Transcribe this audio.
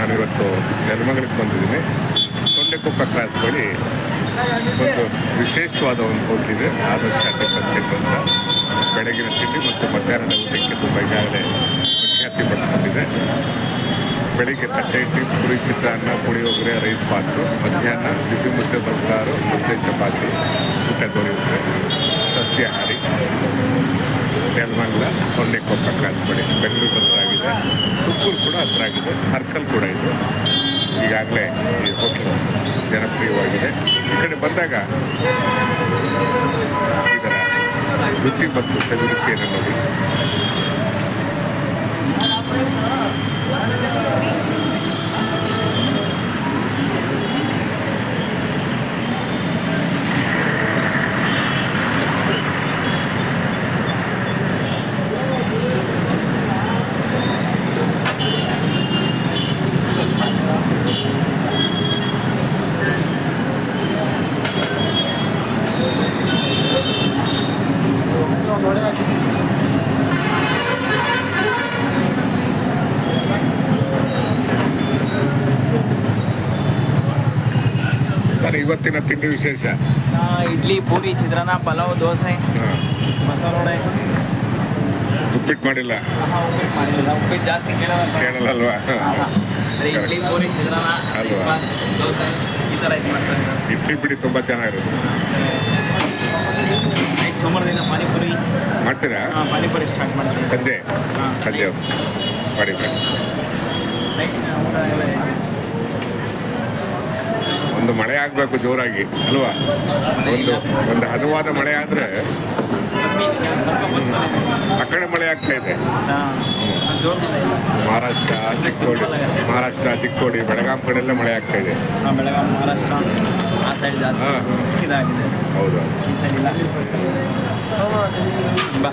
ನಾನಿವತ್ತು ನೆಲಮಂಗಲಕ್ಕೆ ಬಂದಿದ್ದೀನಿ. ತೊಂಡೆಕೊಪ್ಪ ಕ್ರಾಸ್ ಬಳಿ ಒಂದು ವಿಶೇಷವಾದ ಒಂದು ಹೋಟೆಲಿದೆ, ಆದರ್ಶ ಟಿಫನ್ ಅಂತ. ಬೆಳಗಿನ ತಿಂಡಿ ಮತ್ತು ಮಧ್ಯಾಹ್ನದ ಊಟಕ್ಕೆ ತುಂಬ ಈಗಾಗಲೇ ಪ್ರಖ್ಯಾತಿ ಪಡ್ಕೊಂಡಿದೆ. ಬೆಳಿಗ್ಗೆ ತಟ್ಟೆ ಇಡ್ಲಿ, ಪುರಿ, ಚಿತ್ರಾನ್ನ, ಪುಳಿಯೋಗರೆ, ರೈಸ್ ಬಾತು. ಮಧ್ಯಾಹ್ನ ಬಿಸಿ ಮುದ್ದೆ, ಬಸ್ಸಾರು, ಮುದ್ದೆ, ಚಪಾತಿ ಊಟ ದೊರೆಯುತ್ತೆ. ಸಸ್ಯಾಹಾರಿ. ನೆಲಮಂಗಲ ತೊಂಡೆಕೊಪ್ಪ ಕ್ರಾಸ್ ಬಳಿ. ಬೆಂಗಳೂರು ಹತ್ರ ಆಗಿದೆ, ತುಪ್ಪೂರು ಕೂಡ ಹತ್ರ ಆಗಿದೆ, ಸರ್ಕಲ್ ಕೂಡ ಇದೆ. ಈಗಾಗಲೇ ಈ ಹೋಟೆಲ್ ಜನಪ್ರಿಯವಾಗಿದೆ. ಈ ಕಡೆ ಬಂದಾಗ ಇದರ ರುಚಿ ಮತ್ತು ಸವಿರುಚಿಯನ್ನು ನೋಡಿ. ಸರ್, ಇವತ್ತಿನ ತಿಂಡಿ ವಿಶೇಷ ಇಡ್ಲಿ, ಪೂರಿ, ಚಿತ್ರಾನ್ನ, ಪಲಾವ್, ದೋಸೆ, ಮಸಾಲೆ ವಡೆ. ಉಪ್ಪಿಟ್ಟು ಮಾಡಿಲ್ಲ? ಉಪ್ಪಿಟ್ಟು ಮಾಡಿಲ್ಲ. ಉಪ್ಪಿಟ್ಟು ಜಾಸ್ತಿ ಕೇಳಲ್ಲಲ್ವಾ? ಇಡ್ಲಿ, ಪೂರಿ, ಚಿತ್ರಾನ್ನ, ದೋಸೆ ಈ ಥರ ಇದು ಮಾಡ್ತಾರೆ ಜಾಸ್ತಿ. ಇಡ್ಲಿ ಬಿಡಿ ತುಂಬ ಚೆನ್ನಾಗಿರುತ್ತೆ. ಸೋಮವಾರದಿಂದ ಪಾನಿಪುರಿ ಮಾಡ್ತೀರಾ? ಪಾನಿಪುರಿ ಸ್ಟಾರ್ಟ್ ಮಾಡ್ತೀವಿ ಸಂಜೆ ಮಾಡಿ. ಒಂದು ಮಳೆ ಆಗಬೇಕು ಜೋರಾಗಿ ಅಲ್ವಾ? ಒಂದು ಹದವಾದ ಮಳೆ ಆದರೆ. ಆ ಕಡೆ ಮಳೆ ಆಗ್ತಾ ಇದೆ. ಮಹಾರಾಷ್ಟ್ರ, ಚಿಕ್ಕೋಡಿ, ಬೆಳಗಾಂ ಕಡೆಲ್ಲ ಮಳೆ ಆಗ್ತಾ ಇದೆ. ಬೆಳಗಾಂ, ಮಹಾರಾಷ್ಟ್ರ ಆ ಸೈಡ್ ಜಾಸ್ತಿ ಇದಾಗಿದೆ. ಹೌದು. ಈ ಸೈಡ್ ಇಲ್ಲ. ಬಾ